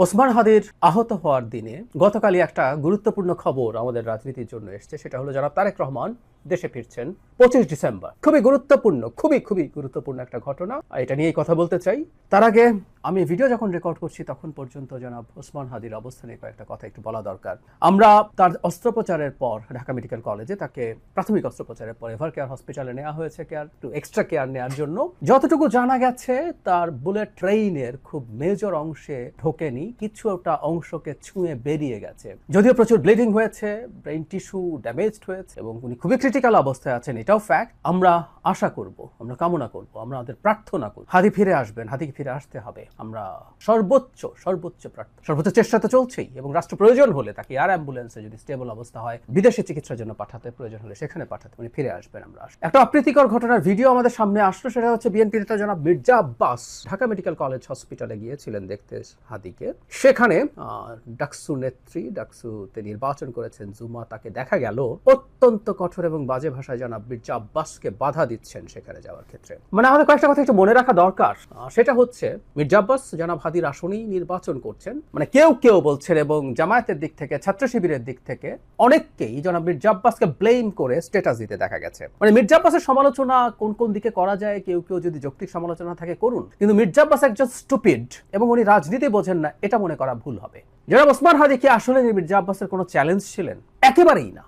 ওসমান হাদির আহত হওয়ার দিনে গতকালই একটা গুরুত্বপূর্ণ খবর আমাদের রাজনীতির জন্য এসেছে। সেটা হলো জনাব তারেক রহমান দেশে ফিরছেন 25 ডিসেম্বর। খুবই গুরুত্বপূর্ণ, খুবই গুরুত্বপূর্ণ একটা ঘটনা। এটা নিয়েই কথা বলতে চাই। তার আগে আমি ভিডিও যখন রেকর্ড করছি তখন পর্যন্ত জনাব ওসমান হাদির অবস্থা নিয়ে কয়েকটা কথা একটু বলা দরকার। আমরা তার অস্ত্রোপচারের পর ঢাকা মেডিকেল কলেজে তাকে প্রাথমিক অস্ত্রোপচারের পর এভার কেয়ার হসপিটালে নেওয়া হয়েছে একটু এক্সট্রা কেয়ার নেওয়ার জন্য। যতটুকু জানা গেছে তার বুলেট ট্রেইনের খুব মেজর অংশে ঢোকেনি, কিছু একটা অংশকে ছুঁয়ে বেরিয়ে গেছে। যদিও প্রচুর ব্লিডিং হয়েছে, ব্রেইন টিস্যু ড্যামেজড হয়েছে এবং উনি খুবই ক্রিটিক্যাল অবস্থায় আছেন, এটাও ফ্যাক্ট। আমরা আশা করব, আমরা কামনা করব, আমরা আমাদের প্রার্থনা করব হাদি ফিরে আসবেন, হাদিকে ফিরে আসতে হবে। আমরা সর্বোচ্চ চেষ্টা তো চলছেই এবং রাষ্ট্র প্রয়োজন হলে তাকে এয়ার অ্যাম্বুলেন্সে যদি স্টেবল অবস্থা হয় বিদেশে চিকিৎসার জন্য পাঠাতে, প্রয়োজন হলে সেখানে পাঠাতে, উনি ফিরে আসবেন। আমরা একটা অপ্রীতিকর ঘটনার ভিডিও আমাদের সামনে আসলো। সেটা হচ্ছে বিএনপি নেতা জনাব মির্জা আব্বাস ঢাকা মেডিকেল কলেজ হসপিটালে গিয়েছিলেন দেখতে হাদিকে। সেখানে ডাকসু নেত্রী, ডাকসুতে নির্বাচন করেছেন জুমা, তাকে দেখা গেল অত্যন্ত কঠোর এবং বাজে ভাষায় জনাব মির্জা আব্বাসকে বাধা দিচ্ছেন সেখানে যাওয়ার ক্ষেত্রে। মানে আমাদের কয়েকটা কথা একটু মনে রাখা দরকার। সেটা হচ্ছে মির্জা আব্বাস জনাব হাদির আসনেই নির্বাচন করছেন। মানে কেউ বলছেন এবং জামায়াতের দিক থেকে, ছাত্র শিবিরের দিক থেকে অনেককেই জনাব মির্জা আব্বাসকে ব্লেম করে স্ট্যাটাস দিতে দেখা গেছে। মানে মির্জা আব্বাসের সমালোচনা কোন দিকে করা যায়, কেউ যদি যৌক্তিক সমালোচনা থাকে করুন, কিন্তু মির্জা আব্বাস একজন স্টুপিড এবং উনি রাজনীতি বোঝেন না, এটা মনে করা ভুল হবে। জনাব ওসমান হাদি কি আসলে মির্জা আব্বাসের কোনো চ্যালেঞ্জ ছিলেন? একেবারেই না,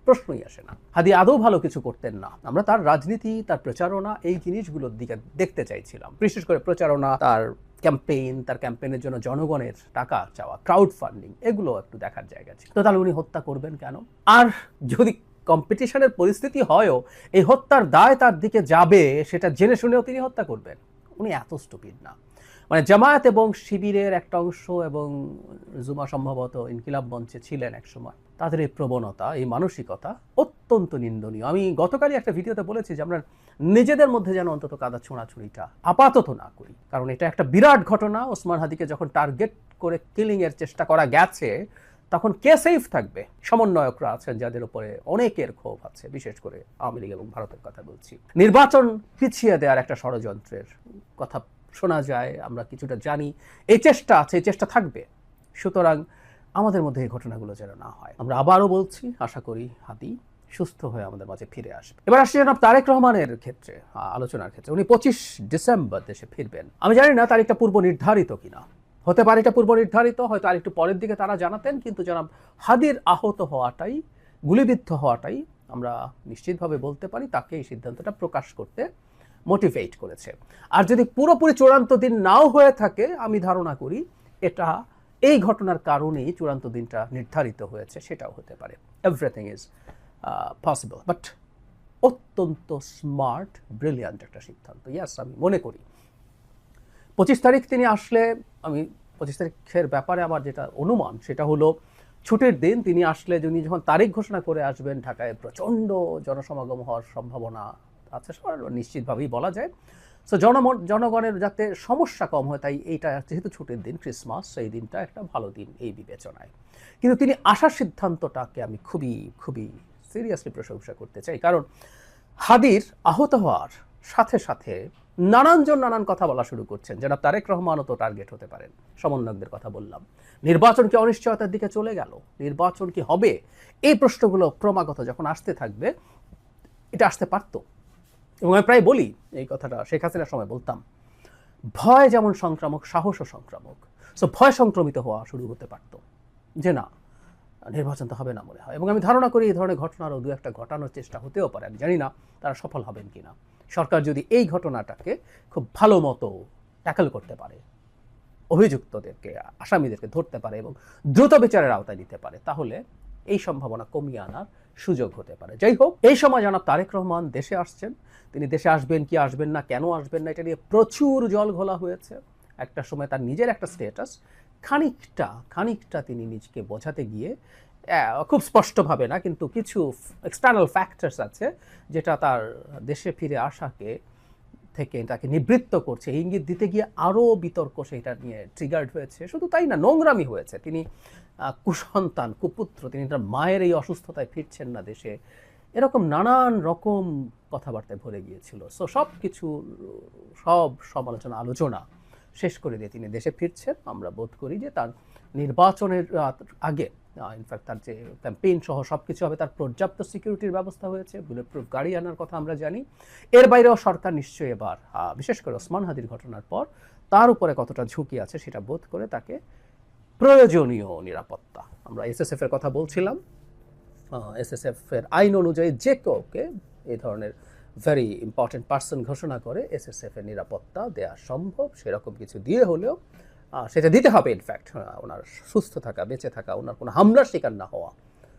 প্রশ্নই আসে না। হাদি আদৌ ভালো কিছু করতেন না। আমরা তার রাজনীতি, তার প্রচারণা, এই জিনিসগুলোর দিকে দেখতে চাইছিলাম। বিশেষ করে প্রচারণা, তার ক্যাম্পেইন, তার ক্যাম্পেইনের জন্য জনগণের টাকা চাওয়া, ক্রাউড ফান্ডিং, এগুলো একটু দেখার জায়গা ছিল। তো তাহলে উনি হত্যা করবেন কেন? আর যদি কম্পিটিশনের পরিস্থিতি হয়ও এই হত্যার দায় তার দিকে যাবে, সেটা জেনে শুনেও তিনি হত্যা করবেন? উনি এত স্টুপিড না। মানে জামায়াত এবং শিবিরের একটা অংশ এবং জুমা সম্ভবত ইনকিলাব মঞ্চে ছিলেন একসময়, তাদের এই প্রবণতা, এই মানসিকতা অত্যন্ত নিন্দনীয়। আমি গতকালই একটা ভিডিওতে বলেছি যে আমরা নিজেদের মধ্যে যেন অন্তত কাদা ছোঁড়াছুড়িটা আপাতত না করি, কারণ এটা একটা বিরাট ঘটনা। ওসমান হাদিকে যখন টার্গেট করে কিলিং এর চেষ্টা করা গেছে তখন কে সেফ থাকবে? সমন্বয়করা আছেন যাদের উপরে অনেকের ক্ষোভ আছে, বিশেষ করে আওয়ামী লীগ এবং ভারতের কথা বলছি। নির্বাচন পিছিয়ে দেওয়ার একটা ষড়যন্ত্রের কথা শোনা যায়, আমরা কিছুটা জানি। এই চেষ্টা আছে, এই চেষ্টা থাকবে। সুতরাং আমাদের মধ্যে এই ঘটনাগুলো যেন না হয়। আমরা আবারও বলছি, আশা করি হাদি সুস্থ হয়ে আমাদের মাঝে ফিরে আসবে। এবার আসছি জনাব তারেক রহমানের ক্ষেত্রে, আলোচনার ক্ষেত্রে। উনি 25 ডিসেম্বর দেশে ফিরবেন। আমি জানি না তারিখটা পূর্ব নির্ধারিত কিনা, হতে পারে এটা পূর্ব নির্ধারিত, হয়তো আরেকটু পরের দিকে তারা জানাতেন। কিন্তু জনাব হাদির আহত হওয়াটাই, গুলিবিদ্ধ হওয়াটাই আমরা নিশ্চিতভাবে বলতে পারি তাকে এই সিদ্ধান্তটা প্রকাশ করতে মোটিভেট করেছে। আর যদি পুরোপুরি চূড়ান্ত দিন নাও হয়ে থাকে, আমি ধারণা করি এটা এই ঘটনার কারণেই চূড়ান্ত দিনটা নির্ধারিত হয়েছে, সেটাও হতে পারে। এভরিথিং ইজ পসিবল, বাট অত্যন্ত স্মার্ট, ব্রিলিয়ান্ট একটা সিদ্ধান্ত। ইয়াস, আমি মনে করি 25 তারিখ তিনি আসলে, আমি 25 তারিখের ব্যাপারে আমার যেটা অনুমান সেটা হলো ছুটির দিন। তিনি আসলে যখন তারিখ ঘোষণা করে আসবেন, ঢাকায় প্রচণ্ড জনসমাগম হওয়ার সম্ভাবনা আছে, নিশ্চিতভাবেই বলা যায়। সো জনগণের যাতে সমস্যা কম হয়, তাই এইটা যেহেতু ছুটির দিন, ক্রিসমাস, সেই দিনটা একটা ভালো দিন এই বিবেচনায়। কিন্তু তিনি আসার সিদ্ধান্তটাকে আমি খুবই সিরিয়াসলি প্রশংসা করতে চাই, কারণ হাদির আহত হওয়ার সাথে সাথে নানানজন নানান কথা বলা শুরু করছেন। জনাব তারেক রহমানও তো টার্গেট হতে পারেন। সমন্বয়কদের কথা বললাম। নির্বাচন কি অনিশ্চয়তার দিকে চলে গেল? নির্বাচন কি হবে? এই প্রশ্নগুলো ক্রমাগত যখন আসতে থাকবে, এটা আসতে পারতো। এবং আমি প্রায় বলি এই কথাটা, শেখ হাসিনার সময় বলতাম, ভয় যেমন সংক্রামক, সাহসও সংক্রামক। সো ভয় সংক্রমিত হওয়া শুরু হতে পারতো যে না, নির্বাচন তো হবে না মনে হয়। এবং আমি ধারণা করি এই ধরনের ঘটনারও দু একটা ঘটানোর চেষ্টা হতেও পারে। আমি জানি না তারা সফল হবেন কিনা। সরকার যদি এই ঘটনাটাকে খুব ভালো মতো ট্যাকল করতে পারে, অভিযুক্তদেরকে, আসামিদেরকে ধরতে পারে এবং দ্রুত বিচারের আওতায় নিতে পারে, তাহলে এই সম্ভাবনা কমিয়ে আনার সুযোগ হতে পারে। যাই হোক, এই সময় জনাব তারেক রহমান দেশে আসছেন। তিনি দেশে আসবেন কি আসবেন না, কেন আসবেন না, এটা নিয়ে প্রচুর জল ঘোলা হয়েছে। একটা সময় তার নিজের একটা স্ট্যাটাস খানিকটা তিনি নিজেকে বোঝাতে গিয়ে, খুব স্পষ্টভাবে না, কিন্তু কিছু এক্সটার্নাল ফ্যাক্টরস আছে যেটা তার দেশে ফিরে আসাকে থেকে তাকে নিবৃত্ত করছে, ইঙ্গিত দিতে গিয়ে আরও বিতর্ক সেটা নিয়ে ট্রিগার্ড হয়েছে। শুধু তাই না, নোংরামি হয়েছে। তিনি কুসন্তান, কুপুত্র, তিনি তার মায়ের এই অসুস্থতায় ফিরছেন না দেশে, এরকম নানান রকম কথাবার্তায় ভরে গিয়েছিল। সো সব সমালোচনা, আলোচনা শেষ করে দিয়ে তিনি দেশে ফিরছেন। আমরা বোধ করি যে তার নির্বাচনের আগে ইনফ্যাক্ট তার যে ক্যাম্পেইন সহ সব কিছু হবে, তার পর্যাপ্ত সিকিউরিটির ব্যবস্থা হয়েছে, বুলেট প্রুফ গাড়ি আনার কথা আমরা জানি। এর বাইরেও সরকার নিশ্চয়ই এবার বিশেষ করে ওসমান হাদির ঘটনার পর তার উপরে কতটা ঝুঁকি আছে সেটা বোধ করে তাকে প্রয়োজনীয় নিরাপত্তা, আমরা এসএসএফ এর কথা বলছিলাম, এসএসএফ এর আইন অনুযায়ী যে কাউকে এই ধরনের ভেরি ইম্পর্টেন্ট পার্সন ঘোষণা করে এসএসএফ এর নিরাপত্তা দেওয়া সম্ভব। সেরকম কিছু দিয়ে হলেও সেটা দিতে হবে। ইনফ্যাক্ট ওনার সুস্থ থাকা, বেঁচে থাকা, ওনার কোনো হামলার শিকার না হওয়া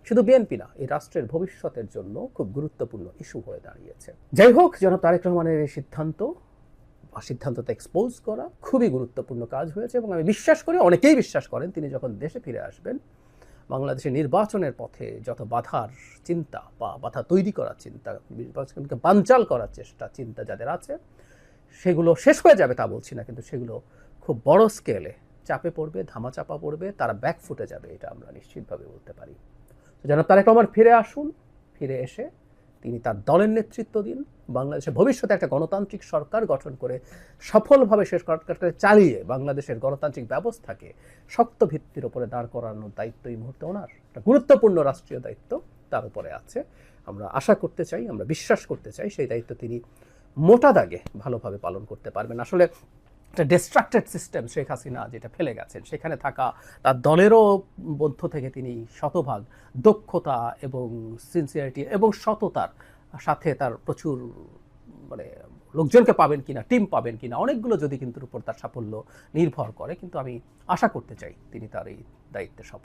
শুধু বিএনপি না, এই রাষ্ট্রের ভবিষ্যতের জন্য খুব গুরুত্বপূর্ণ ইস্যু হয়ে দাঁড়িয়েছে। যাই হোক, জনাব তারেক রহমানের এই সিদ্ধান্ততে এক্সপোজ করা খুবই গুরুত্বপূর্ণ কাজ হয়েছে এবং আমি বিশ্বাস করি, অনেকেই বিশ্বাস করেন, তিনি যখন দেশে ফিরে আসবেন বাংলাদেশের নির্বাচনের পথে যত বাধার চিন্তা বা বাধা তৈরি করার চিন্তা, নির্বাচনকে বানচাল করার চিন্তা যাদের আছে, সেগুলো শেষ হয়ে যাবে তা বলছি না, কিন্তু সেগুলো খুব বড় স্কেলে চাপে পড়বে, ধামাচাপা পড়বে, তারা ব্যাক ফুটে যাবে, এটা আমরা নিশ্চিতভাবে বলতে পারি। জনাব তারেক রহমান ফিরে আসুন, ফিরে এসে তিনি তার দলের নেতৃত্ব দিন, বাংলাদেশের ভবিষ্যতে একটা গণতান্ত্রিক সরকার গঠন করে সফলভাবে শেষ সরকারকে চালিয়ে বাংলাদেশের গণতান্ত্রিক ব্যবস্থাকে শক্ত ভিত্তির উপরে দাঁড় করানোর দায়িত্ব এই মুহূর্তে ওনার, একটা গুরুত্বপূর্ণ রাষ্ট্রীয় দায়িত্ব তার উপরে আছে। আমরা আশা করতে চাই, আমরা বিশ্বাস করতে চাই সেই দায়িত্ব তিনি মোটা দাগে ভালোভাবে পালন করতে পারবেন। আসলে একটা ডিস্ট্রাক্টেড সিস্টেম শেখ হাসিনা যেটা ফেলে গেছেন, সেখানে থাকা তার দলেরও মধ্য থেকে তিনি শতভাগ দক্ষতা এবং সিনসিয়ারিটি এবং সততার সাথে তার প্রচুর মানে লোকজনকে পাবেন কিনা, টিম পাবেন কিনা, অনেকগুলো যদি কিন্তু উপর তার সাফল্য নির্ভর করে, কিন্তু আমি আশা করতে চাই তিনি তার এই দায়িত্বে সফল